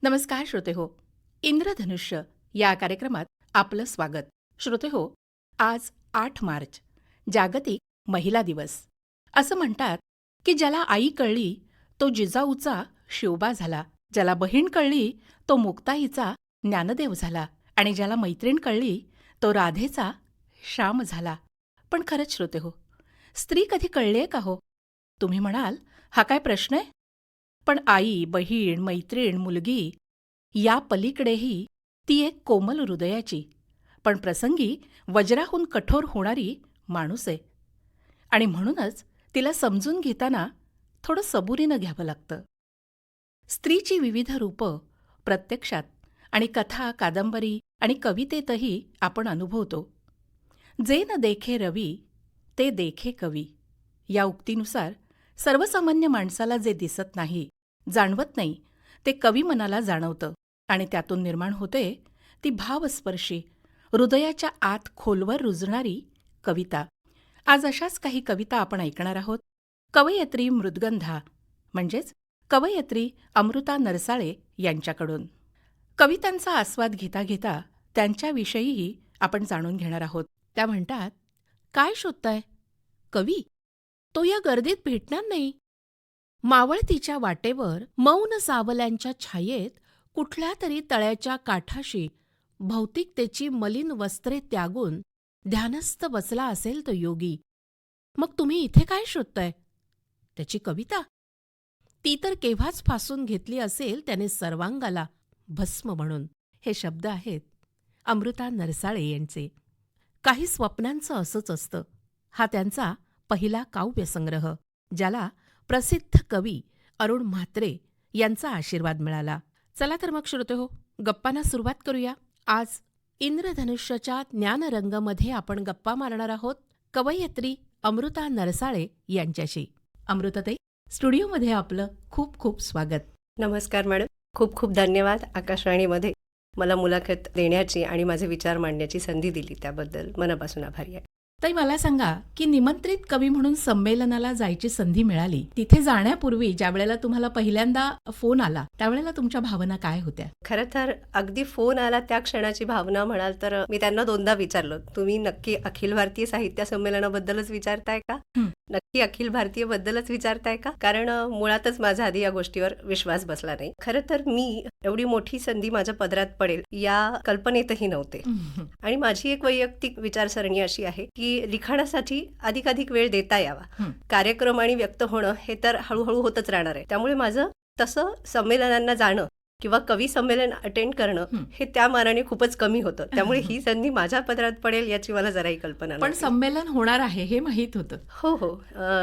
नमस्कार श्रोतेहो. इंद्रधनुष्य या कार्यक्रमात आपलं स्वागत. श्रोतेहो, आज 8 मार्च जागतिक महिला दिवस. असं म्हणतात की ज्याला आई कळली तो जिजाऊचा शिवबा झाला, ज्याला बहीण कळली तो मुक्ताईचा ज्ञानदेव झाला आणि ज्याला मैत्रीण कळली तो राधेचा श्याम झाला. पण खरंच श्रोतेहो, स्त्री कधी कळलीये का हो? तुम्ही म्हणाल, हा काय प्रश्न आहे? पण आई, बहीण, मैत्रीण, मुलगी या पलीकडेही ती एक कोमल हृदयाची, पण प्रसंगी वज्राहून कठोर होणारी माणूस आहे. आणि म्हणूनच तिला समजून घेताना थोडं सबुरीनं घ्यावं लागतं. स्त्रीची विविध रूपं प्रत्यक्षात आणि कथा, कादंबरी आणि कवितेतही आपण अनुभवतो. जे न देखे रवी ते देखे कवी या उक्तीनुसार सर्वसामान्य माणसाला जे दिसत नाही, जाणवत नाही, ते कवी मनाला जाणवतं आणि त्यातून निर्माण होते ती भावस्पर्शी, हृदयाच्या आत खोलवर रुजणारी कविता. आज अशाच काही कविता आपण ऐकणार आहोत. कवयित्री मृद्गंधा म्हणजेच कवयित्री अमृता नरसाळे यांच्याकडून. कवितांचा आस्वाद घेता घेता त्यांच्याविषयीही आपण जाणून घेणार आहोत. त्या म्हणतात, काय शोधताय? कवी तो या गर्दीत भेटणार नाही. मावळतीच्या वाटेवर मौन सावल्यांच्या छायेत कुठल्या तरी तळ्याच्या काठाशी भौतिकतेची मलिन वस्त्रे त्यागून ध्यानस्थ बसला असेल तो योगी. मग तुम्ही इथे काय शोधताय? त्याची कविता. ती तर केव्हाच फासून घेतली असेल त्याने सर्वांगाला भस्म म्हणून. हे शब्द आहेत अमृता नरसाळे यांचे. काही स्वप्नांचं असंच असतं. हा त्यांचा पहिला काव्यसंग्रह, ज्याला प्रसिद्ध कवी अरुण म्हात्रे यांचा आशीर्वाद मिळाला. चला तर मग श्रोतेहो, गप्पांना सुरुवात करूया. आज इंद्रधनुष्याच्या ज्ञानरंगमध्ये आपण गप्पा मारणार आहोत कवयित्री अमृता नरसाळे यांच्याशी. अमृताताई, स्टुडिओमध्ये आपलं खूप खूप स्वागत. नमस्कार मॅडम. खूप खूप धन्यवाद आकाशवाणीमध्ये मला मुलाखत देण्याची आणि माझे विचार मांडण्याची संधी दिली त्याबद्दल मनापासून आभारी आहे. ताई, मला सांगा की निमंत्रित कवी म्हणून संमेलनाला जायची संधी मिळाली. तिथे जाण्यापूर्वी ज्या वेळेला तुम्हाला पहिल्यांदा फोन आला त्यावेळेला तुमच्या भावना काय होत्या? खरं तर अगदी फोन आला त्या क्षणाची भावना म्हणाल तर मी त्यांना दोनदा विचारलं, तुम्ही नक्की अखिल भारतीय साहित्य संमेलनाबद्दलच विचारताय का? नक्की अखिल भारतीय बद्दलच विचारताय का? कारण मुळातच माझा आधी या गोष्टीवर विश्वास बसला नाही. खरं तर मी एवढी मोठी संधी माझ्या पदरात पडेल या कल्पनेतही नव्हते. आणि माझी एक वैयक्तिक विचारसरणी अशी आहे की लिखाणासाठी अधिकाधिक वेळ देता यावा. कार्यक्रम आणि व्यक्त होणं हे तर हळूहळू होतच राहणार आहे. त्यामुळे माझं तसं संमेलनांना जाणं किंवा कवी संमेलन अटेंड करणं हे त्या मानाने खूपच कमी होतं. त्यामुळे ही संधी माझ्या पदरात पडेल याची मला जराही कल्पना पण संमेलन होणार आहे हे माहीत होतं? हो,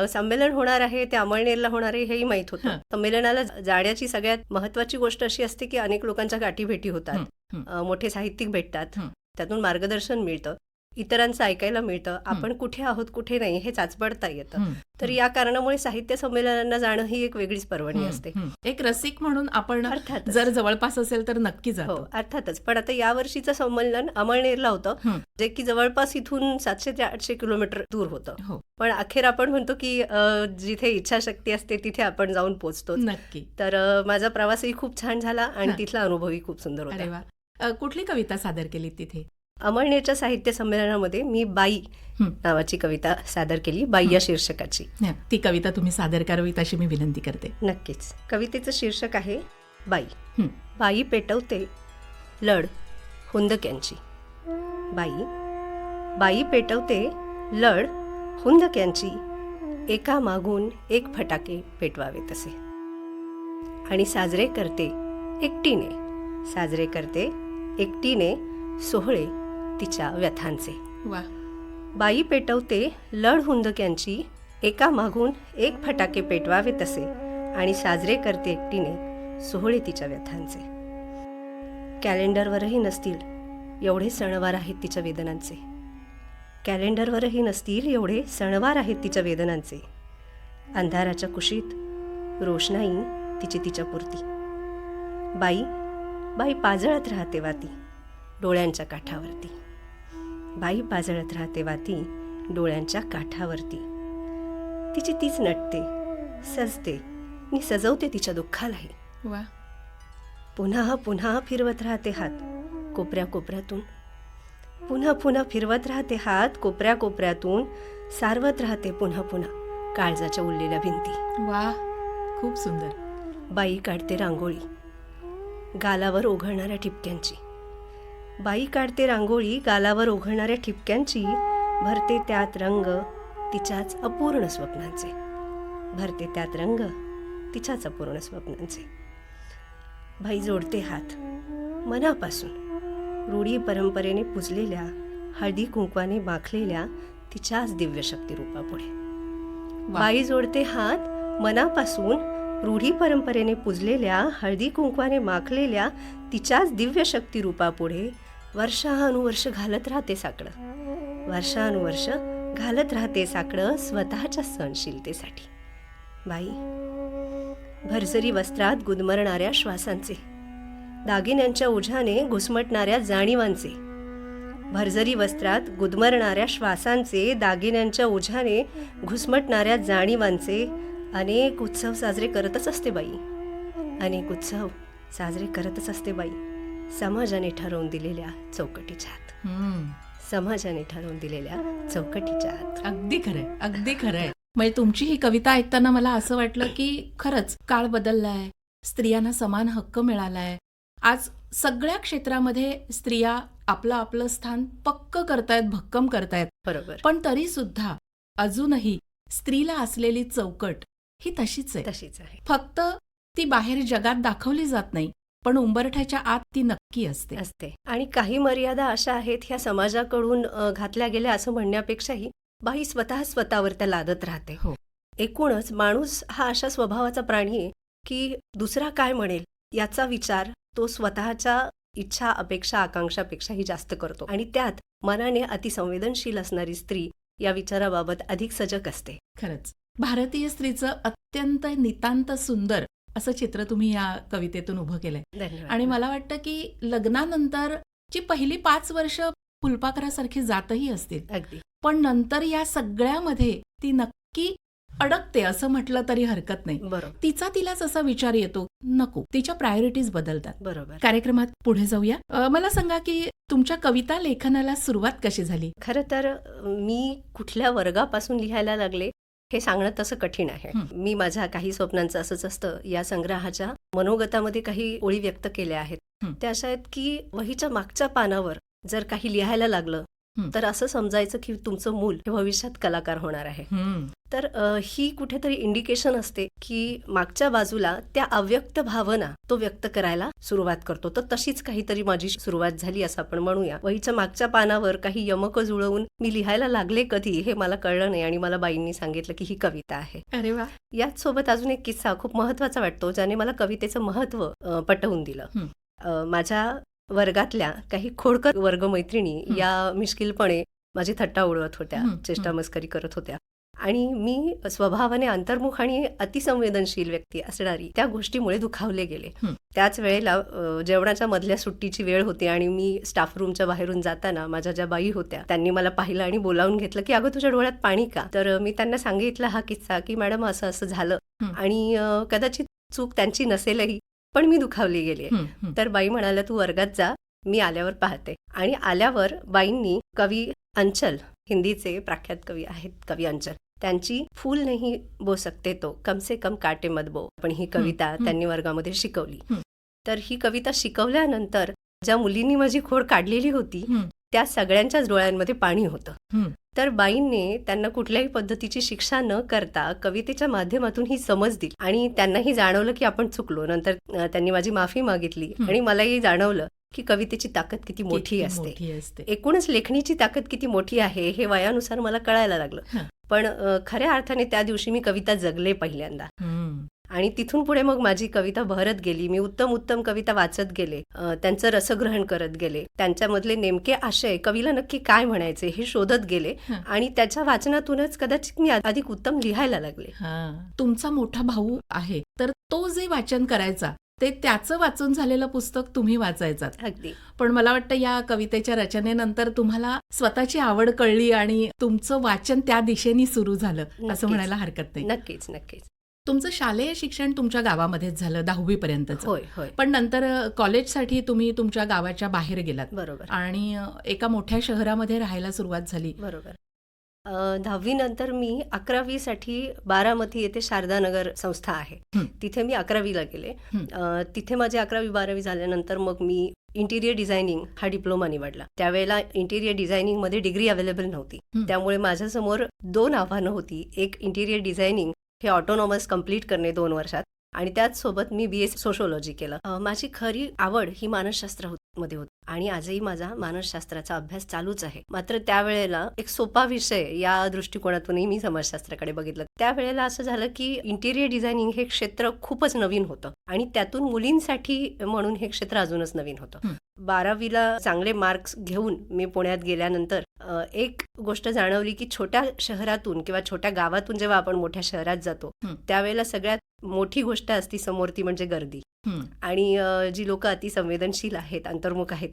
संमेलन होणार आहे, ते अमळनेरला होणार आहे हेही माहीत होतं. संमेलनाला जाण्याची सगळ्यात महत्वाची गोष्ट अशी असते की अनेक लोकांच्या गाठीभेटी होतात, मोठे साहित्यिक भेटतात, त्यातून मार्गदर्शन मिळतं, इतरांचं ऐकायला मिळतं, आपण कुठे आहोत कुठे नाही हे चाचपडता येतं. तर या कारणामुळे साहित्य संमेलनांना जाणं ही एक वेगळीच पर्वणी असते. एक रसिक म्हणून आपण जर जवळपास असेल तर नक्की जातो. हो, अर्थातच. पण आता या वर्षीचं संमेलन अमळनेरला होतं, जे की जवळपास इथून 700 ते 800 किलोमीटर दूर होतं. पण अखेर आपण म्हणतो की जिथे इच्छाशक्ती असते तिथे आपण जाऊन पोहोचतो. नक्की. तर माझा प्रवासही खूप छान झाला आणि तिथला अनुभवही खूप सुंदर होता. अरे वा. कुठली कविता सादर केली तिथे? अमळनेरच्या साहित्य संमेलनामध्ये मी बाई नावाची कविता सादर केली, बाई या शीर्षकाची. ती कविता तुम्ही सादर करावी अशी मी विनंती करते. नक्कीच. कवितेचं शीर्षक आहे बाई. बाई पेटवते लढ हुंदक्यांची. बाई पेटवते लढ हुंदक्यांची, एका मागून एक फटाके पेटवावे तसे, आणि साजरे करते एकटीने सोहळे तिच्या व्यथांचे. बाई पेटवते लढ हुंदक्यांची, एका मागून एक फटाके पेटवावे तसे, आणि साजरे करते एकटीने सोहळे तिच्या व्यथांचे. कॅलेंडरवरही नसतील एवढे सणवार आहेत तिच्या वेदनांचे. अंधाराच्या कुशीत रोषणाई तिची तिच्या पुरती. बाई पाजळत राहते वाती डोळ्यांच्या काठावरती. तिची तीच नटते, सजते नि सजवते तिच्या दुःखालाही. पुन्हा पुन्हा फिरवत राहते हात कोपऱ्या कोपऱ्यातून. पुन्हा पुन्हा फिरवत राहते हात कोपऱ्या कोपऱ्यातून. सारवत राहते पुन्हा पुन्हा काळजाच्या उरलेल्या भिंती. वा, खूप सुंदर. बाई काढते रांगोळी गालावर ओघळणाऱ्या ठिपक्यांची. बाई काढते रांगोळी गालावर ओघळणाऱ्या ठिपक्यांची. भरते त्यात रंग तिच्याच अपूर्ण स्वप्नांचे. भरते त्यात रंग तिच्याच अपूर्ण स्वप्नांचे. बाई जोडते हात मनापासून रूढी परंपरेने पुजलेल्या हळदी कुंकवाने माखलेल्या तिच्याच दिव्य शक्ती रूपापुढे. बाई जोडते हात मनापासून रूढी परंपरेने पुजलेल्या हळदी कुंकवाने माखलेल्या तिच्याच दिव्य शक्ती रूपापुढे. वर्षानुवर्ष घालत राहते साकडं. वर्षानुवर्ष घालत राहते साकडं स्वतःच्या सहनशीलतेसाठी. बाई भरजरी वस्त्रात गुदमरणाऱ्या श्वासांचे. दागिन्यांच्या ओझ्याने घुसमटणाऱ्या जाणीवांचे. भरजरी वस्त्रात गुदमरणाऱ्या श्वासांचे. दागिन्यांच्या ओझ्याने घुसमटणाऱ्या जाणीवांचे. अनेक उत्सव साजरे करतच असते बाई. अनेक उत्सव साजरे करतच असते बाई. समाजाने ठरवून दिलेल्या चौकटीच्या आत. समाजाने ठरवून दिलेल्या चौकटीच्या आत. अगदी खरंय, अगदी खरंय. म्हणजे तुमची ही कविता ऐकताना मला असं वाटलं की खरंच काळ बदललाय, स्त्रियांना समान हक्क मिळालाय. आज सगळ्या क्षेत्रामध्ये स्त्रिया आपलं आपलं स्थान पक्क करतायत, भक्कम करतायत. बरोबर. पण तरी सुद्धा अजूनही स्त्रीला असलेली चौकट ही तशीच आहे. तशीच आहे. फक्त ती बाहेर जगात दाखवली जात नाही, पण उंबरठ्याच्या आत ती नक्की असते. आणि काही मर्यादा अशा आहेत ह्या समाजाकडून घातल्या गेल्या असं म्हणण्यापेक्षाही बाई स्वतःवर त्या लादत राहते. हो. एकूणच माणूस हा अशा स्वभावाचा प्राणी आहे की दुसरा काय म्हणेल याचा विचार तो स्वतःच्या इच्छा, अपेक्षा, आकांक्षापेक्षाही जास्त करतो. आणि त्यात मनाने अतिसंवेदनशील असणारी स्त्री या विचाराबाबत अधिक सजग असते. खरंच भारतीय स्त्रीचं अत्यंत नितांत सुंदर असं चित्र तुम्ही या कवितेतून उभं केलंय. धन्यवाद. आणि मला वाटतं की लग्नानंतरची पहिली 5 वर्ष फुलपाखरासारखी जातही असतील, अगदी. पण नंतर या सगळ्यामध्ये ती नक्की अडकते असं म्हटलं तरी हरकत नाही. बरोबर. तिलाच असा विचार येतो, नको, तिच्या प्रायोरिटीज बदलतात. बरोबर. कार्यक्रमात पुढे जाऊया. मला सांगा की तुमच्या कविता लेखनाला सुरुवात कशी झाली? खरं तर मी कुठल्या वर्गापासून लिहायला लागले हे सांगणं तसं कठीण आहे. मी माझ्या काही स्वप्नांचं असंच असतं. या संग्रहाच्या मनोगतामध्ये काही ओळी व्यक्त केल्या आहेत. त्या अशा आहेत की वहीच्या मागच्या पानावर जर काही लिहायला लागलं तर असं समजायचं की तुमचं मूल हे भविष्यात कलाकार होणार आहे. तर ही कुठेतरी इंडिकेशन असते की मागच्या बाजूला त्या अव्यक्त भावना तो व्यक्त करायला सुरुवात करतो. तर तशीच काहीतरी माझी सुरुवात झाली असं आपण म्हणूया. वहीच्या मागच्या पानावर काही यमक जुळवून मी लिहायला लागले कधी हे मला कळलं नाही आणि मला बाईंनी सांगितलं की ही कविता आहे. अरे वा. याच सोबत अजून एक किस्सा खूप महत्वाचा वाटतो ज्याने मला कवितेचं महत्व पटवून दिलं. माझ्या वर्गातल्या काही खोडकर वर्गमैत्रिणी या मिश्किलपणे माझी थट्टा उडवत होत्या, चेष्टा मस्करी करत होत्या. आणि मी स्वभावाने अंतर्मुख आणि अतिसंवेदनशील व्यक्ती असणारी त्या गोष्टीमुळे दुखावले गेले. त्याच वेळेला जेवणाच्या मधल्या सुट्टीची वेळ होती आणि मी स्टाफ रूमच्या बाहेरून जाताना माझ्या ज्या बाई होत्या त्यांनी मला पाहिलं आणि बोलावून घेतलं की अगं तुझ्या डोळ्यात पाणी का? तर मी त्यांना सांगितलं हा किस्सा की मॅडम असं असं झालं आणि कदाचित चूक त्यांची नसेलही पण मी दुखावली गेली. तर बाई म्हणाल्या तू वर्गात जा, मी आल्यावर पाहते. आणि आल्यावर बाईंनी कवी अंचल, हिंदीचे प्रख्यात कवी आहेत कवी अंचल, त्यांची फूल नहीं बो सकते तो कम से कम काटे मत बो, पण ही कविता त्यांनी वर्गामध्ये शिकवली. तर ही कविता शिकवल्यानंतर ज्या मुलींनी माझी खोड काढलेली होती त्या सगळ्यांच्याच डोळ्यांमध्ये पाणी होतं. तर बाईंनी त्यांना कुठल्याही पद्धतीची शिक्षा न करता कवितेच्या माध्यमातून ही समज दिली आणि त्यांनाही जाणवलं की आपण चुकलो. नंतर त्यांनी माझी माफी मागितली आणि मलाही जाणवलं की कवितेची ताकद किती मोठी असते. एकूणच लेखणीची ताकद किती मोठी आहे हे वयानुसार मला कळायला लागलं. पण खऱ्या अर्थाने त्या दिवशी मी कविता जगले पहिल्यांदा. आणि तिथून पुढे मग माझी कविता बहरत गेली. मी उत्तम कविता वाचत गेले, त्यांचं रसग्रहण करत गेले, त्यांच्यामधले नेमके आशय कवीला नक्की काय म्हणायचे हे शोधत गेले आणि त्याच्या वाचनातूनच कदाचित मी अधिक उत्तम लिहायला लागले. तुमचा मोठा भाऊ आहे तर तो जे वाचन करायचा ते त्याचं वाचून झालेलं पुस्तक तुम्ही वाचायचात. अगदी. पण मला वाटतं या कवितेच्या रचनेनंतर तुम्हाला स्वतःची आवड कळली आणि तुमचं वाचन त्या दिशेने सुरू झालं असं म्हणायला हरकत नाही. नक्कीच. तुमचं शालेय शिक्षण तुमच्या गावामध्येच झालं 10वी पर्यंतचं. होय होय पण नंतर कॉलेजसाठी तुम्ही तुमच्या गावाच्या बाहेर गेलात बरोबर आणि एका मोठ्या शहरामध्ये राहायला सुरुवात झाली. बरोबर 10वी नंतर मी 11वी साठी बारामती येथे शारदानगर संस्था आहे हं. तिथे मी 11वीला गेले. हं. तिथे माझी 11वी-12वी झाल्यानंतर मग मी इंटिरियर डिझायनिंग हा डिप्लोमा निवडला. त्यावेळेला इंटिरियर डिझायनिंग मध्ये डिग्री अवेलेबल नव्हती. हं. त्यामुळे माझ्यासमोर 2 आव्हानं होती. एक इंटिरियर डिझायनिंग हे ऑटोनॉमस कंप्लीट करणे 2 वर्षात आणि त्याचसोबत मी BS सोशोलॉजी केलं. माझी खरी आवड ही मानसशास्त्रामध्ये होती आणि आजही माझा मानसशास्त्राचा अभ्यास चालूच आहे. मात्र त्यावेळेला एक सोपा विषय या दृष्टिकोनातूनही मी समाजशास्त्राकडे बघितलं. त्यावेळेला असं झालं की इंटिरियर डिझायनिंग हे क्षेत्र खूपच नवीन होतं आणि त्यातून मुलींसाठी म्हणून हे क्षेत्र अजूनच नवीन होतं. हं. 12वीला चांगले मार्क्स घेऊन मी पुण्यात गेल्यानंतर एक गोष्ट जाणवली की छोट्या शहरातून किंवा छोट्या गावातून जेव्हा आपण मोठ्या शहरात जातो हं. त्यावेळेला सगळ्यात मोठी गोष्ट असती समोर ती म्हणजे गर्दी. हं. आणि जी लोक अतिसंवेदनशील आहेत, अंतर्मुख आहेत,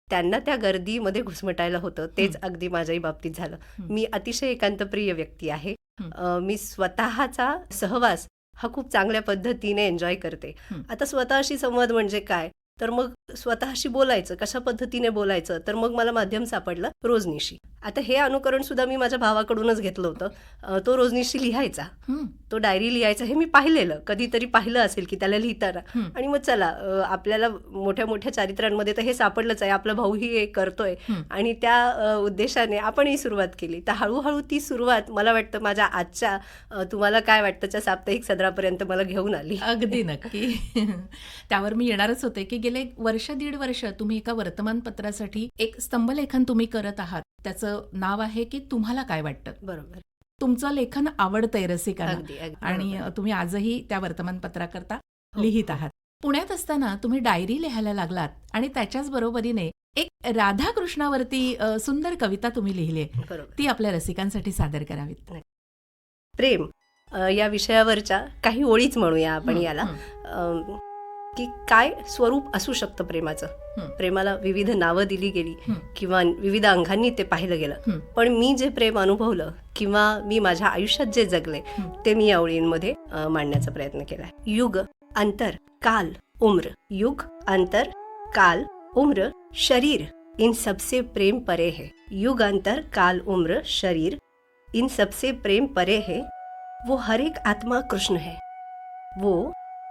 त्यांना त्या गर्दीमध्ये घुसमटायला होतं. तेच अगदी माझ्याही बाबतीत झालं. हं. मी अतिशय एकांतप्रिय व्यक्ती आहे. हं. मी स्वतःचा सहवास हा खूप चांगल्या पद्धतीने एन्जॉय करते. हं. आता स्वतःशी संवाद म्हणजे काय, तर मग स्वतःशी बोलायचं, कशा पद्धतीने बोलायचं, तर मग मला माध्यम सापडलं रोजनिशी. आता हे अनुकरण सुद्धा मी माझ्या भावाकडूनच घेतलं होतं. तो रोजनिशी लिहायचा, हं. तो डायरी लिहायचा. हे मी पाहिलेलं, कधीतरी पाहिलं असेल की त्याला लिहिताना. हं. आणि मग चला आपल्याला मोठ्या मोठ्या चारित्र्यांमध्ये तर हे सापडलंच आहे, आपला भाऊही हे करतोय हं. आणि त्या उद्देशाने आपणही सुरुवात केली. तर हळूहळू ती सुरुवात मला वाटतं माझ्या आजच्या तुम्हाला काय वाटतंच्या साप्ताहिक सदरापर्यंत मला घेऊन आली. अगदी नक्की. त्यावर मी येणारच होते की गेले वर्ष दीड वर्ष तुम्ही एका वर्तमानपत्रासाठी एक स्तंभलेखन तुम्ही करत आहात. त्याचं नाव आहे की तुम्हाला काय वाटतं. बरोबर, तुमचं लेखन आवडतंय रसिकांना अगदी अगदी आणि बरोबर. तुम्ही आजही त्या वर्तमानपत्राकरता हो, लिहित हो. आहात. पुण्यात असताना तुम्ही डायरी लिहायला लागलात आणि त्याच्याच बरोबरीने एक राधाकृष्णावरती सुंदर कविता तुम्ही लिहिली आहे. बरोबर. ती आपल्या रसिकांसाठी सादर करावीत. प्रेम या विषयावरच्या काही ओळीच म्हणूया आपण हं. याला. हं. की काय स्वरूप असू शकतं प्रेमाचं. हं. प्रेमाला विविध नावं दिली गेली हं. किंवा विविध अंगांनी ते पाहिलं गेलं. हं. पण मी जे प्रेम अनुभवलं किंवा मी माझ्या आयुष्यात जे जगले हं. ते मी या ओळींमध्ये मांडण्याचा प्रयत्न केलाय. युग अंतर काल उम्र, युग अंतर काल उम्र शरीर इन सबसे प्रेम परे है. युग अंतर काल उम्र शरीर इन सबसे प्रेम परे है. वो हर एक आत्मा कृष्ण है. वो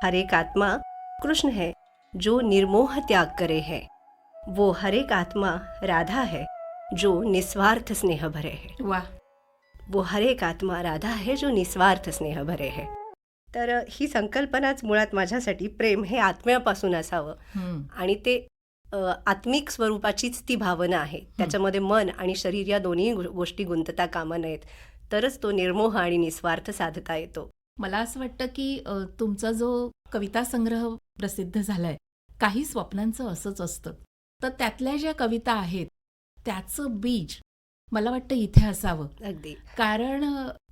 हर एक आत्मा कृष्ण है जो निर्मोह त्याग करे है. वो हर एक आत्मा राधा है जो निस्वार्थ स्नेह भरे है. वा. वो हर एक आत्मा राधा है जो निस्वार्थ स्नेह भरे है. तर ही संकल्पनाच मुळात माझ्यासाठी प्रेम हे आत्म्यापासून असावं हं. आणि ते आत्मिक स्वरूपाचीच ती भावना आहे. त्याच्यामध्ये मन आणि शरीर या दोन्ही गोष्टी गुंतता कामा नयेत, तरच तो निर्मोह आणि निस्वार्थ साधता येतो. मला असं वाटतं की तुमचा जो कविता संग्रह प्रसिद्ध झालाय, काही स्वप्नांचं असंच असतं. तर त्यातल्या ज्या कविता आहेत त्याचं बीज मला वाटतं इथे असावं. अगदी कारण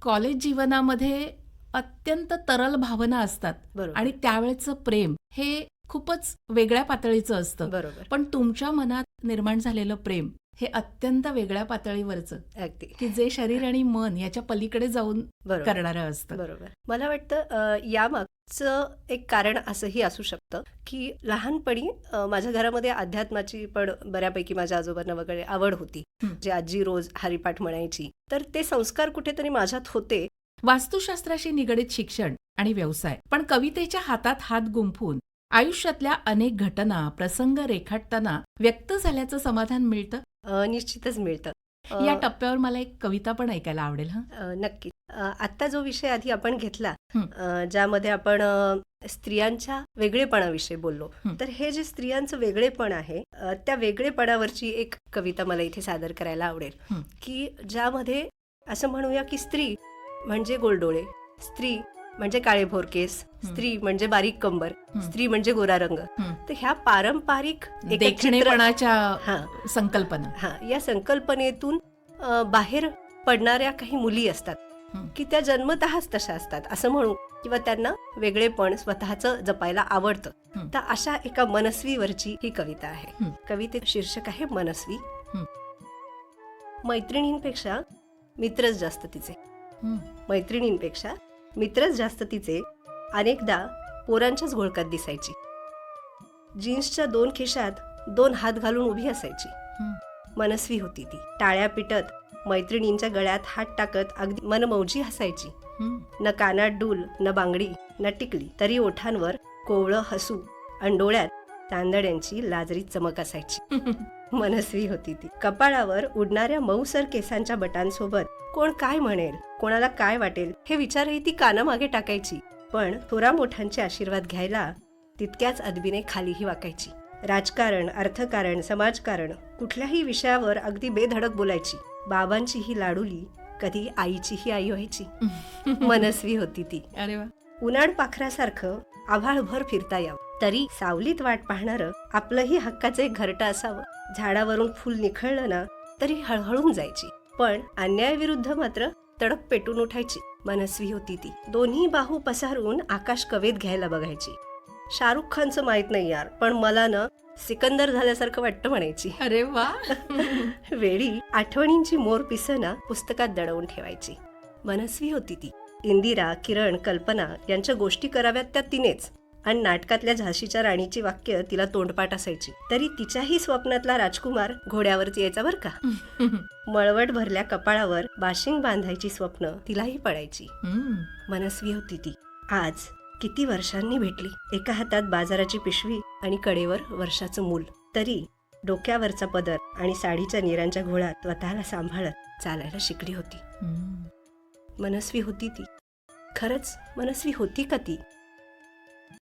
कॉलेज जीवनामध्ये अत्यंत तरल भावना असतात बरोबर आणि त्यावेळेचं प्रेम हे खूपच वेगळ्या पातळीचं असतं. बरोबर पण तुमच्या मनात निर्माण झालेलं प्रेम हे अत्यंत वेगळ्या पातळीवरचं, अगदी की जे शरीर आणि मन याच्या पलीकडे जाऊन बरोबर करणारं असतं. बरोबर. मला वाटतं यामागचं एक कारण असंही असू शकतं की लहानपणी माझ्या घरामध्ये अध्यात्माची पण बऱ्यापैकी माझ्या आजोबांना वगैरे आवड होती. हं. जे आजी रोज हरिपाठ म्हणायची, तर ते संस्कार कुठेतरी माझ्यात होते. वास्तुशास्त्राशी निगडित शिक्षण आणि व्यवसाय, पण कवितेच्या हातात हात गुंफून आयुष्यातल्या अनेक घटना प्रसंग रेखाटताना व्यक्त झाल्याचं समाधान मिळतं. निश्चितच मिळतं. या टप्प्यावर मला एक कविता पण ऐकायला आवडेल. नक्की. आत्ता जो विषय आधी आपण घेतला, हं. ज्यामध्ये आपण स्त्रियांच्या वेगळेपणाविषयी बोललो, हं. तर हे जे स्त्रियांचं वेगळेपण आहे, त्या वेगळेपणावरची एक कविता मला इथे सादर करायला आवडेल. हं. की ज्यामध्ये असं म्हणूया की स्त्री म्हणजे गोलडोळे, स्त्री म्हणजे काळेभोर केस, स्त्री म्हणजे बारीक कंबर, हं. स्त्री म्हणजे गोरा रंग. हं. तर ह्या पारंपरिक एकचित्र देखणेपणाच्या हा संकल्पना. या संकल्पनेतून बाहेर पडणाऱ्या काही मुली असतात हं. की त्या जन्मतःच तशा असतात असं म्हणू, किंवा त्यांना वेगळेपण स्वतःचं जपायला आवडतं. हं. तर अशा एका मनस्वीवरची ही कविता आहे. हं. कवितेचं शीर्षक आहे मनस्वी. हं. मैत्रिणींपेक्षा मित्रच जास्त तिचे. हं. मैत्रिणींपेक्षा मित्रच जास्त तिचे. अनेकदा पोरांच्याच घोळकात दिसायची. जीन्सच्या 2 खिशात 2 हात घालून उभी असायची. मनस्वी होती ती. टाळ्या पिटत मैत्रिणींच्या गळ्यात हात टाकत अगदी मनमौजी हसायची. न कानात डूल, न बांगडी, न टिकली, तरी ओठांवर कोवळं हसू आणि डोळ्यात तांदड्यांची लाजरी चमक असायची. मनस्वी होती ती. कपाळावर उडणाऱ्या मऊसर केसांच्या बटांसोबत कोण काय म्हणेल, कोणाला काय वाटेल हे विचारही ती कानामागे टाकायची. पण थोरा मोठ्यांचे आशीर्वाद घ्यायला तितक्याच अदबीने खालीही वाकायची. राजकारण, अर्थकारण, समाजकारण कुठल्याही विषयावर अगदी बेधडक बोलायची. बाबांची ही लाडुली कधी आईचीही आई व्हायची. मनस्वी होती ती. अरे वा. उन्हाळ पाखरासारखं आभाळभर फिरता यावं, तरी सावलीत वाट पाहणारं आपलंही हक्काचं एक घरटं असावं. झाडावरून फुल निखळलं ना तरी हळहळून जायची, पण अन्यायाविरुद्ध मात्र तडक पेटून उठायची. मनस्वी होती ती. दोन्ही बाहू पसारून आकाश कवेत घ्यायला बघायची. शाहरुख खानचं माहित नाही यार, पण मला ना सिकंदर झाल्यासारखं वाटतं म्हणायची. अरे वा. वेळी आठवणींची मोर पिसना पुस्तकात दडवून ठेवायची. मनस्वी होती ती. इंदिरा, किरण, कल्पना यांच्या गोष्टी कराव्यात त्या तिनेच, आणि नाटकातल्या झाशीच्या राणीची वाक्य तिला तोंडपाठ असायची. तरी तिच्याही स्वप्नातला राजकुमार घोड्यावरती यायचा बर का. मळवट भरल्या कपाळावर बाशिंग बांधायची स्वप्न तिलाही पडायची. मनस्वी होती ती. आज किती वर्षांनी भेटली. एका हातात बाजाराची पिशवी आणि कडेवर वर्षाचं मूल, तरी डोक्यावरचा पदर आणि साडीच्या निरांच्या घोळात स्वतःला सांभाळत चालायला शिकली होती. मनस्वी होती ती. खरंच मनस्वी होती का ती?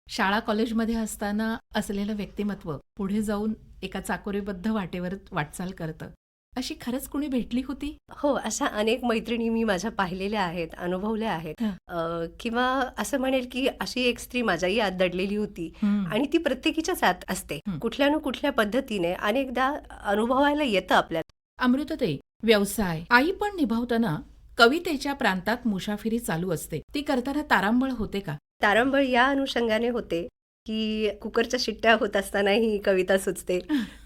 शाळा कॉलेजमध्ये असताना असलेलं व्यक्तिमत्व पुढे जाऊन एका चाकोरीबद्ध वाटेवर वाटचाल करतं, अशी खरंच कुणी भेटली होती? हो, अशा अनेक मैत्रिणी मी माझ्या पाहिलेल्या आहेत, अनुभवल्या आहेत. किंवा असं म्हणेल की अशी एक स्त्री माझ्याही आत दडलेली होती, आणि ती प्रत्येकीच्याच आत असते. कुठल्या न कुठल्या पद्धतीने अनेकदा अनुभवायला येतं आपल्याला. अमृतताई, व्यवसाय आई पण निभावताना कवितेच्या प्रांतात मुसाफिरी चालू असते. ती करताना तारांबळ होते का? तारंबळ या अनुषंगाने होते की कुकरच्या शिट्ट्या होत असतानाही कविता सुचते,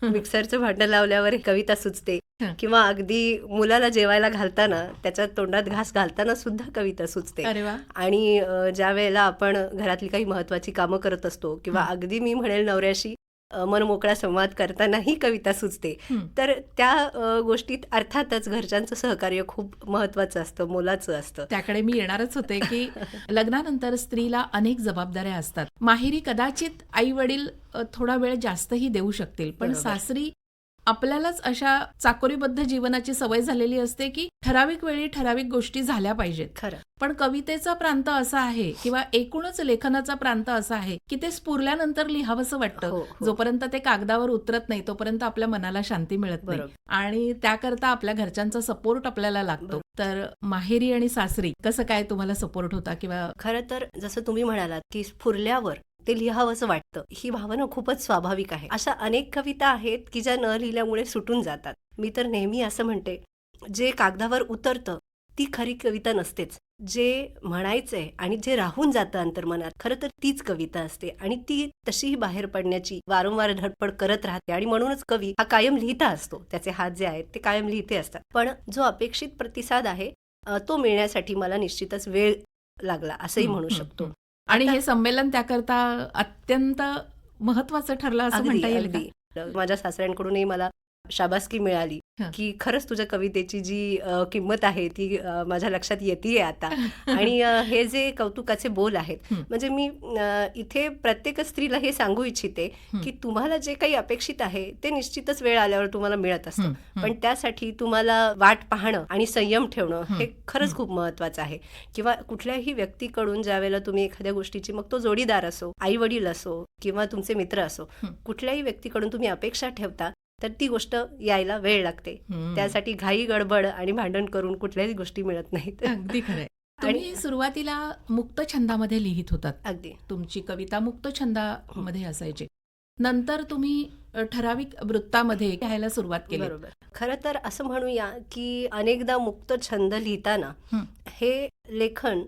मिक्सरचं भांडं लावल्यावर कविता सुचते, किंवा अगदी मुलाला जेवायला घालताना त्याच्या तोंडात घास घालताना सुद्धा कविता सुचते. अरे वा. आणि ज्या वेळेला आपण घरातली काही महत्वाची कामं करत असतो, किंवा अगदी मी म्हणेल नवऱ्याशी मनमोकळा संवाद करतानाही कविता सुचते. तर त्या गोष्टीत अर्थातच घरच्यांचं सहकार्य खूप महत्वाचं असतं, मोलाचं असतं. त्याकडे मी येणारच होते की लग्नानंतर स्त्रीला अनेक जबाबदाऱ्या असतात. माहेरी कदाचित आई वडील थोडा वेळ जास्तही देऊ शकतील, पण सासरी आपल्यालाच अशा चाकोरीबद्ध जीवनाची सवय झालेली असते की ठराविक वेळी ठराविक गोष्टी झाल्या पाहिजेत. खरं. पण कवितेचा प्रांत असा आहे, किंवा एकूणच लेखनाचा प्रांत असा आहे की ते स्फुरल्यानंतर लिहावंसं वाटतं. जोपर्यंत ते कागदावर उतरत नाही तोपर्यंत आपल्या मनाला शांती मिळत नाही, आणि त्याकरता आपल्या घरच्यांचा सपोर्ट आपल्याला लागतो. तर माहेरी आणि सासरी कसं काय तुम्हाला सपोर्ट होता? किंवा खरं तर जसं तुम्ही म्हणालात की स्फुरल्यावर ते लिहावंसं वाटतं, ही भावना खूपच स्वाभाविक आहे. अशा अनेक कविता आहेत की ज्या न लिहिल्यामुळे सुटून जातात. मी तर नेहमी असं म्हणते, जे कागदावर उतरतं ती खरी कविता नसतेच. जे म्हणायचंय आणि जे राहून जातं अंतर्मनात, खरं तर तीच कविता असते, आणि ती तशीही बाहेर पडण्याची वारंवार धडपड करत राहते. आणि म्हणूनच कवी हा कायम लिहिता असतो. त्याचे हात जे आहेत ते कायम लिहिते असतात. पण जो अपेक्षित प्रतिसाद आहे तो मिळण्यासाठी मला निश्चितच वेळ लागला असंही म्हणू शकतो. आणि हे संमेलन त्याकरता अत्यंत महत्वाचं ठरलं असं म्हणता येईल का? माझ्या सासऱ्यांकडूनही मला शाबासकी मिळाली की खरंच तुझ्या कवितेची जी किंमत आहे ती माझ्या लक्षात येतेय आता. आणि हे जे कौतुकाचे बोल आहेत, म्हणजे मी इथे प्रत्येक स्त्रीला हे सांगू इच्छिते की तुम्हाला जे काही अपेक्षित आहे ते निश्चितच वेळ आल्यावर तुम्हाला मिळत असतं, पण त्यासाठी तुम्हाला वाट पाहणं आणि संयम ठेवणं हे खरंच खूप महत्वाचं आहे. किंवा कुठल्याही व्यक्तीकडून ज्या वेळेला तुम्ही एखाद्या गोष्टीची, मग तो जोडीदार असो, आई वडील असो, किंवा तुमचे मित्र असो, कुठल्याही व्यक्तीकडून तुम्ही अपेक्षा ठेवता तर ती गोष्ट यायला वेळ लागते. त्यासाठी घाई गडबड आणि भांडण करून कुठल्याही गोष्टी मिळत नाहीत. अगदी खरंय. तुम्ही सुरुवातीला मुक्त छंदामध्ये लिहित होतात. अगदी. तुमची कविता मुक्त छंदामध्ये असायची. नंतर तुम्ही ठराविक वृत्तामध्ये लिहायला सुरुवात केली. बरोबर. खरं तर असं म्हणूया की अनेकदा मुक्त छंद लिहिताना हे लेखन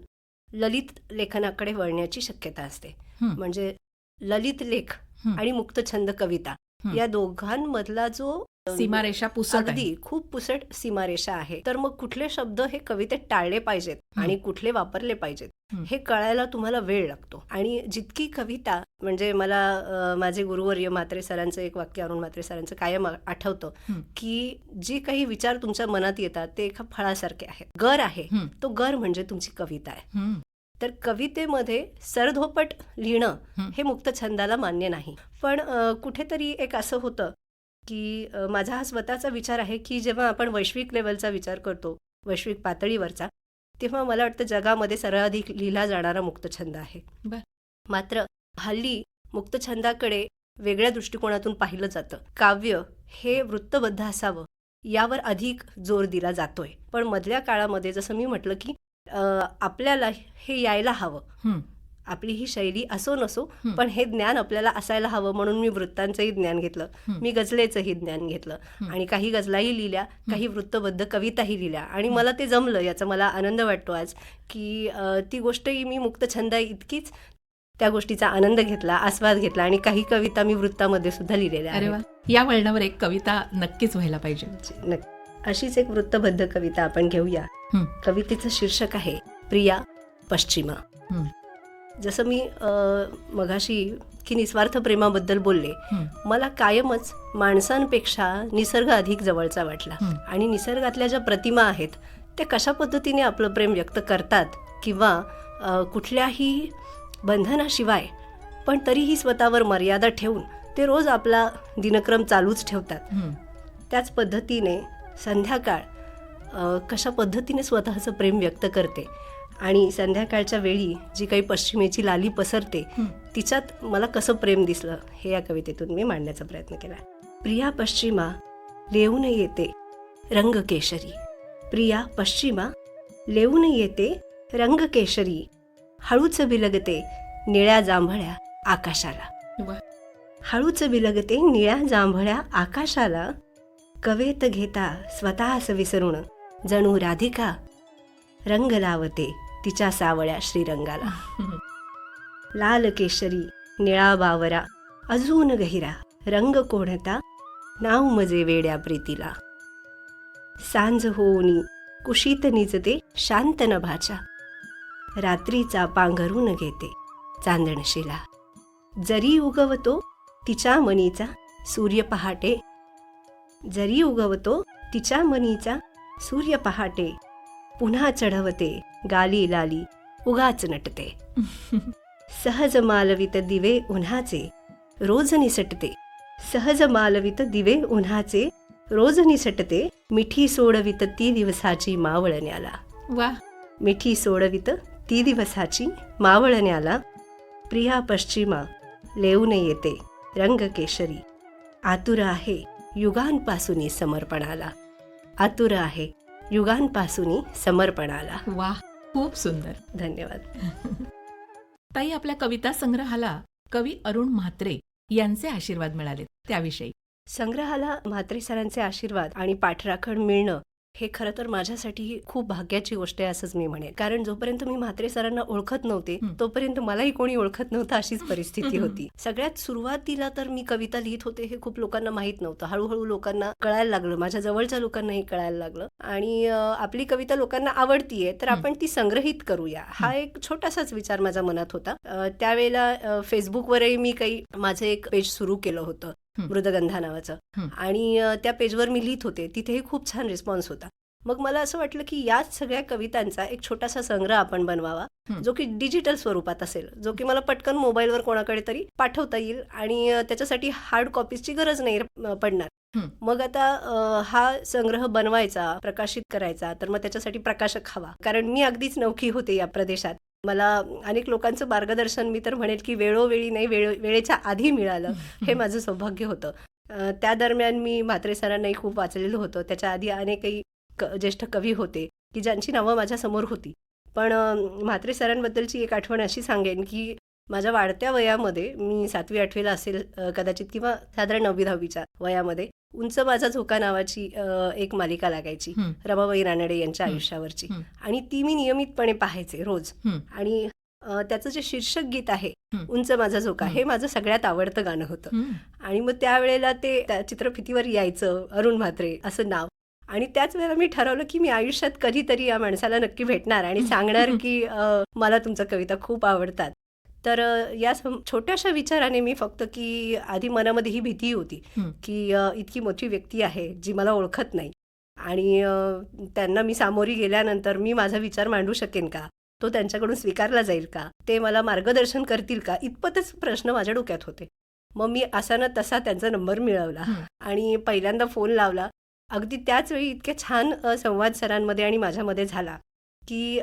ललित लेखनाकडे वळण्याची शक्यता असते. म्हणजे ललित लेख आणि मुक्त छंद कविता या दोघांमधला जो सीमारेषा पुसट आहे. अगदी खूप पुसट सीमारेषा आहे. तर मग कुठले शब्द हे कवितेत टाळले पाहिजेत आणि कुठले वापरले पाहिजेत हे कळायला तुम्हाला वेळ लागतो. आणि जितकी कविता म्हणजे मला माझे गुरुवर्य म्हात्रे सरांचं एक वाक्य, अरुण म्हात्रे सरांचं कायम आठवतं की जी काही विचार तुमच्या मनात येतात ते एका फळासारखे आहेत. गर आहे, तो गर म्हणजे तुमची कविता आहे. तर कवितेमध्ये सरधोपट लिहिणं हे मुक्त छंदाला मान्य नाही. पण कुठेतरी एक असं होतं की माझा हा स्वतःचा विचार आहे की जेव्हा आपण वैश्विक लेवलचा विचार करतो, वैश्विक पातळीवरचा, तेव्हा मला वाटतं जगामध्ये सर्वाधिक लिहिला जाणारा मुक्तछंद आहे. मात्र हल्ली मुक्तछंदाकडे वेगळ्या दृष्टिकोनातून पाहिलं जातं. काव्य हे वृत्तबद्ध असावं यावर अधिक जोर दिला जातोय. पण मधल्या काळामध्ये जसं मी म्हटलं की आपल्याला हे यायला हवं, आपली ही शैली असो नसो, पण हे ज्ञान आपल्याला असायला हवं. म्हणून मी वृत्तांचंही ज्ञान घेतलं, मी गझलेचंही ज्ञान घेतलं आणि काही गझलाही लिहिल्या, काही वृत्तबद्ध कविताही लिहिल्या आणि मला ते जमलं. याचा मला आनंद वाटतो आज की ती गोष्टही मी मुक्तछंद इतकीच त्या गोष्टीचा आनंद घेतला, आस्वाद घेतला आणि काही कविता मी वृत्तामध्ये सुद्धा लिहिलेल्या आहेत. या वळणावर एक कविता नक्कीच व्हायला पाहिजे. अशीच एक वृत्तबद्ध कविता आपण घेऊया. कवितेचं शीर्षक आहे प्रिया पश्चिमा. जसं मी मगाशी की निस्वार्थ प्रेमाबद्दल बोलले, मला कायमच माणसांपेक्षा निसर्ग अधिक जवळचा वाटला. आणि निसर्गातल्या ज्या प्रतिमा आहेत त्या कशा पद्धतीने आपलं प्रेम व्यक्त करतात किंवा कुठल्याही बंधनाशिवाय पण तरीही स्वतःवर मर्यादा ठेवून ते रोज आपला दिनक्रम चालूच ठेवतात. त्याच पद्धतीने संध्याकाळ कशा पद्धतीने स्वतःचं प्रेम व्यक्त करते आणि संध्याकाळच्या वेळी जी काही पश्चिमेची लाली पसरते तिच्यात मला कसं प्रेम दिसलं हे या कवितेतून मी मांडण्याचा प्रयत्न केला. प्रिया पश्चिमा लेऊन येते रंग केशरी. प्रिया पश्चिमा लेऊन येते रंग केशरी. हळूच बिलगते निळ्या जांभळ्या आकाशाला. हळूच बिलगते निळ्या जांभळ्या आकाशाला. कवेत घेता स्वतःस विसरून जणू राधिका रंग लावते तिच्या सावळ्या श्रीरंगाला. लाल केशरी निळा बावरा अजून गहिरा रंग कोणता नाव मजे वेड्या प्रीतीला. सांज होऊनी कुशीत निजते शांत नभाच्या. रात्रीचा पांघरून घेते चांदणशीला. जरी उगवतो तिच्या मनीचा सूर्य पहाटे. जरी उगवतो तिच्या मनीचा सूर्य पहाटे. पुन्हा चढवते गाली लाली उगाच नटते. सहज मालवित दिवे उन्हाचे रोज निसटते. सहज मालवित दिवे उन्हाचे रोज निसटते. मिठी सोडवित ती दिवसाची मावळण्याला. मिठी सोडवित ती दिवसाची मावळण्याला. प्रिया पश्चिमा लेऊन येते रंग केशरी. आतुर आहे युगांपासून समर्पणाला. आतुर आहे युगांपासून समर्पणाला. वाह, खूप सुंदर. धन्यवाद. ताई, आपल्या कविता संग्रहाला कवी अरुण म्हात्रे यांचे आशीर्वाद मिळाले, त्याविषयी. संग्रहाला म्हात्रे सरांचे आशीर्वाद आणि पाठराखण मिळणं हे खरं तर माझ्यासाठी खूप भाग्याची गोष्ट आहे असंच मी म्हणेन. कारण जोपर्यंत मी म्हात्रे सरांना ओळखत नव्हते तोपर्यंत मलाही कोणी ओळखत नव्हतं अशीच परिस्थिती होती. सगळ्यात सुरुवातीला तर मी कविता लिहित होते हे खूप लोकांना माहीत नव्हतं. हळूहळू लोकांना कळायला लागलं, माझ्या जवळच्या लोकांनाही कळायला लागलं आणि आपली कविता लोकांना आवडतीये तर आपण ती संग्रहित करूया हा एक छोटासाच विचार माझ्या मनात होता. त्यावेळेला फेसबुकवरही मी काही माझं एक पेज सुरू केलं होतं मृदगंधा नावाचं आणि त्या पेजवर मी लिहित होते. तिथेही खूप छान रिस्पॉन्स होता. मग मला असं वाटलं की याच सगळ्या कवितांचा एक छोटासा संग्रह आपण बनवावा जो की डिजिटल स्वरूपात असेल, जो की मला पटकन मोबाईलवर कोणाकडे तरी पाठवता येईल आणि त्याच्यासाठी हार्ड कॉपीजची गरज नाही पडणार. मग आता हा संग्रह बनवायचा, प्रकाशित करायचा, तर मग त्याच्यासाठी प्रकाशक हवा. कारण मी अगदीच नवखी होते या प्रदेशात. मला अनेक लोकांचं मार्गदर्शन मी तर म्हणेल की वेळोवेळी नाही वेळेच्या आधी मिळालं हे माझं सौभाग्य होतं. त्या दरम्यान मी म्हात्रे सरांनाही खूप वाचलेलं होतं. त्याच्या आधी अनेकही ज्येष्ठ कवी होते की ज्यांची नावं माझ्या समोर होती. पण म्हात्रे सरांबद्दलची एक आठवण अशी सांगेन की माझ्या वाढत्या वयामध्ये मी 7वी 8वीला असेल कदाचित किंवा साधारण 9वी 10वीच्या वयामध्ये उंच माझा झोका नावाची एक मालिका लागायची रमाबाई रानडे यांच्या आयुष्यावरची आणि ती मी नियमितपणे पाहायचे रोज. आणि त्याचं जे शीर्षक गीत आहे उंच माझा झोका हे माझं सगळ्यात आवडतं गाणं होतं आणि मग त्यावेळेला ते त्या चित्रफितीवर यायचं अरुण म्हात्रे असं नाव. आणि त्याच वेळेला मी ठरवलं की मी आयुष्यात कधीतरी या माणसाला नक्की भेटणार आणि सांगणार की मला तुमच्या कविता खूप आवडतात. तर या छोट्याशा विचाराने मी फक्त की आधी मनामध्ये ही भीती होती की इतकी मोठी व्यक्ती आहे जी मला ओळखत नाही आणि त्यांना मी सामोरी गेल्यानंतर मी माझा विचार मांडू शकेन का, तो त्यांच्याकडून स्वीकारला जाईल का, ते मला मार्गदर्शन करतील का, इतपतच प्रश्न माझ्या डोक्यात होते. मग मी असा ना तसा त्यांचा नंबर मिळवला आणि पहिल्यांदा फोन लावला. अगदी त्याच वेळी इतके छान संवाद सरांमध्ये आणि माझ्यामध्ये झाला की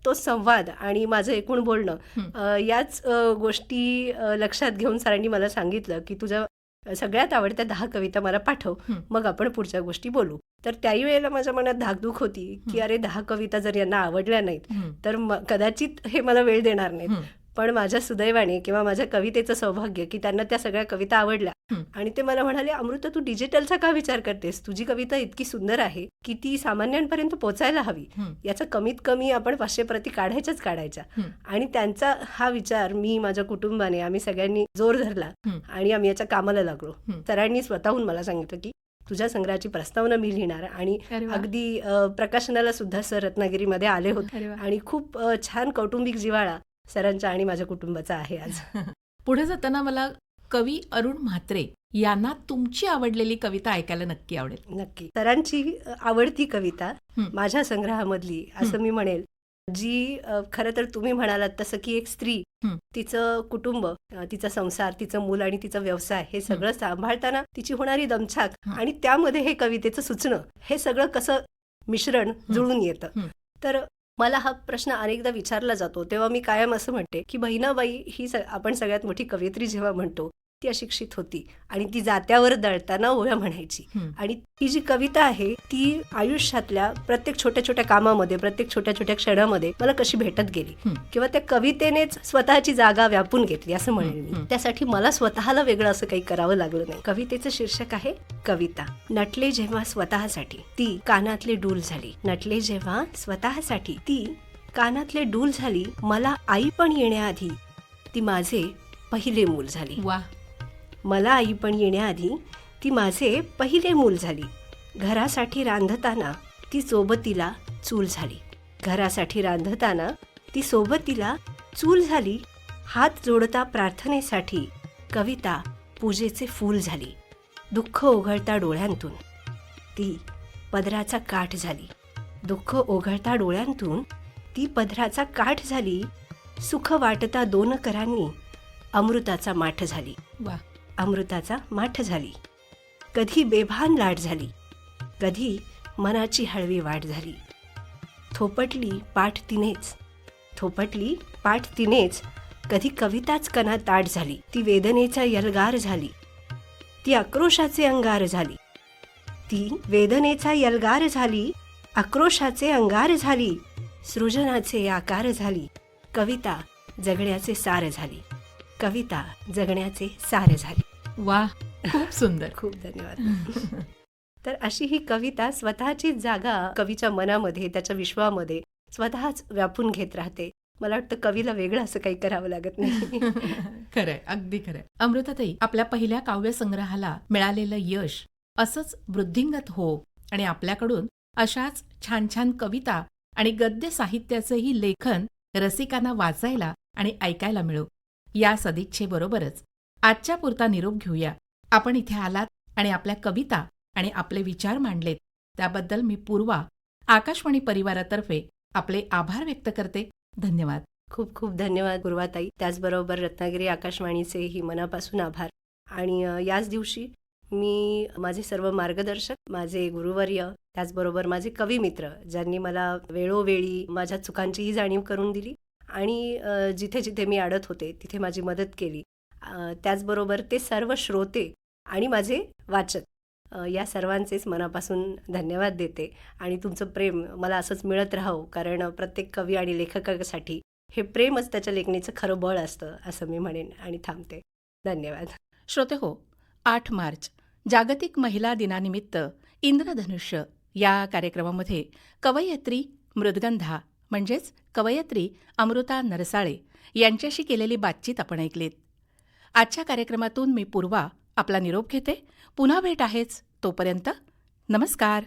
तो संवाद आणि माझं एकूण बोलणं याच गोष्टी लक्षात घेऊन सरांनी मला सांगितलं की तुझ्या सगळ्यात आवडत्या 10 कविता मला पाठव, मग आपण पुढच्या गोष्टी बोलू. तर त्याही वेळेला माझ्या मनात धाकधूक होती की अरे 10 कविता जर यांना आवडल्या नाहीत तर कदाचित हे मला वेळ देणार नाहीत. पण माझ्या सुदैवाने किंवा माझ्या कवितेचं सौभाग्य की त्यांना त्या सगळ्या कविता आवडल्या आणि ते मला म्हणाले, अमृता तू डिजिटलचा का विचार करतेस, तुझी कविता इतकी सुंदर आहे की ती सामान्यांपर्यंत पोचायला हवी, याचा कमीत कमी आपण 500 प्रती काढायच्या. आणि त्यांचा हा विचार मी माझ्या कुटुंबाने आम्ही सगळ्यांनी जोर धरला आणि आम्ही याच्या कामाला लागलो. सरांनी स्वतःहून मला सांगितलं की तुझ्या संग्रहाची प्रस्तावना मी लिहिणार आणि अगदी प्रकाशनाला सुद्धा सर रत्नागिरीमध्ये आले होते आणि खूप छान कौटुंबिक जिव्हाळा सरांच्या आणि माझ्या कुटुंबाचा आहे आज. पुढे जाताना मला कवी अरुण म्हात्रे यांना तुमची आवडलेली कविता ऐकायला नक्की आवडेल. नक्की. सरांची आवडती कविता माझ्या संग्रहामधली असं मी म्हणेल, जी खरं तर तुम्ही म्हणालात तसं की एक स्त्री तिचं कुटुंब, तिचा संसार, तिचं मूल आणि तिचा व्यवसाय हे सगळं सांभाळताना तिची होणारी दमछाक आणि त्यामध्ये हे कवितेचं सुचणं, हे सगळं कसं मिश्रण जुळून येतं. तर मला हा प्रश्न अनेकदा विचारला जातो तेव्हा मी कायम असं म्हणते की बहिणाबाई ही आपण सगळ्यात मोठी कवयित्री जेव्हा म्हणतो ती अशिक्षित होती आणि ती जात्यावर दळताना ओव्या म्हणायची. आणि ती जी कविता आहे ती आयुष्यातल्या प्रत्येक छोट्या छोट्या कामामध्ये, प्रत्येक छोट्या छोट्या क्षणामध्ये मला कशी भेटत गेली किंवा त्या कवितेनेच स्वतःची जागा व्यापून घेतली असं म्हणेल मी. त्यासाठी मला स्वतःला वेगळं असं काही करावं लागलं नाही. कवितेचं शीर्षक आहे कविता. नटले जेव्हा स्वतःसाठी ती कानातले डूल झाली. नटले जेव्हा स्वतःसाठी ती कानातले डूल झाली. मला आई पण येण्याआधी ती माझे पहिले मूल झाली. वा. मला आई पण येण्याआधी ती माझे पहिले मूल झाली. घरासाठी रांधताना ती सोबतीला चूल झाली. घरासाठी रांधताना ती सोबतीला चूल झाली. हात जोडता प्रार्थनेसाठी कविता पूजेचे फूल झाली. दुःख ओघळता डोळ्यांतून ती पदराचा काठ झाली. दुःख ओघळता डोळ्यांतून ती पदराचा काठ झाली. सुख वाटता दोन करांनी अमृताचा माठ झाली. वा. अमृताचा माठ झाली. कधी बेभान लाट झाली, कधी मनाची हळवी वाट झाली. थोपटली पाठ तिनेच, थोपटली पाठ तिनेच. कधी कविताच कणा ताट झाली. ती वेदनेचा यलगार झाली. ती आक्रोशाचे अंगार झाली. ती वेदनेचा यलगार झाली. आक्रोशाचे अंगार झाली. सृजनाचे आकार झाली. कविता जगण्याचे सार झाली. कविता जगण्याचे सार झाली. वा, खूप सुंदर. खूप धन्यवाद. तर अशी ही कविता स्वतःची जागा कवीच्या मनामध्ये, त्याच्या विश्वामध्ये स्वतःच व्यापून घेत राहते. मला वाटतं कवीला वेगळं असं काही करावं लागत नाही. खरंय, अगदी खरंय. अमृताताई, आपल्या पहिल्या काव्यसंग्रहाला मिळालेलं यश असंच वृद्धिंगत हो आणि आपल्याकडून अशाच छान छान कविता आणि गद्य साहित्याचंही लेखन रसिकांना वाचायला आणि ऐकायला मिळो, या सदिच्छेबरोबरच आजच्या पुरता निरोप घेऊया. आपण इथे आलात आणि आपल्या कविता आणि आपले विचार मांडलेत त्याबद्दल मी पूर्वा आकाशवाणी परिवारातर्फे आपले आभार व्यक्त करते. धन्यवाद. खूप खूप धन्यवाद पूर्वाताई. त्याचबरोबर रत्नागिरी आकाशवाणीचेही मनापासून आभार. आणि याच दिवशी मी माझे सर्व मार्गदर्शक, माझे गुरुवर्य, त्याचबरोबर माझे कवी मित्र, ज्यांनी मला वेळोवेळी माझ्या चुकांचीही जाणीव करून दिली आणि जिथे जिथे मी अडत होते तिथे माझी मदत केली, त्याचबरोबर ते सर्व श्रोते आणि माझे वाचक, या सर्वांचेच मनापासून धन्यवाद देते. आणि तुमचं प्रेम मला असंच मिळत राहावं, कारण प्रत्येक कवी आणि लेखकासाठी हे प्रेमच त्याच्या लेखणीचं खरं बळ असतं असं मी म्हणेन. आणि थांबते. धन्यवाद. श्रोतेहो, 8 मार्च जागतिक महिला दिनानिमित्त इंद्रधनुष्य या कार्यक्रमामध्ये कवयित्री मृदगंधा म्हणजेच कवयित्री अमृता नरसाळे यांच्याशी केलेली बातचीत आपण ऐकलीत. आजच्या कार्यक्रमातून मी पूर्वा आपला निरोप घेते. पुन्हा भेट आहेच. तोपर्यंत नमस्कार.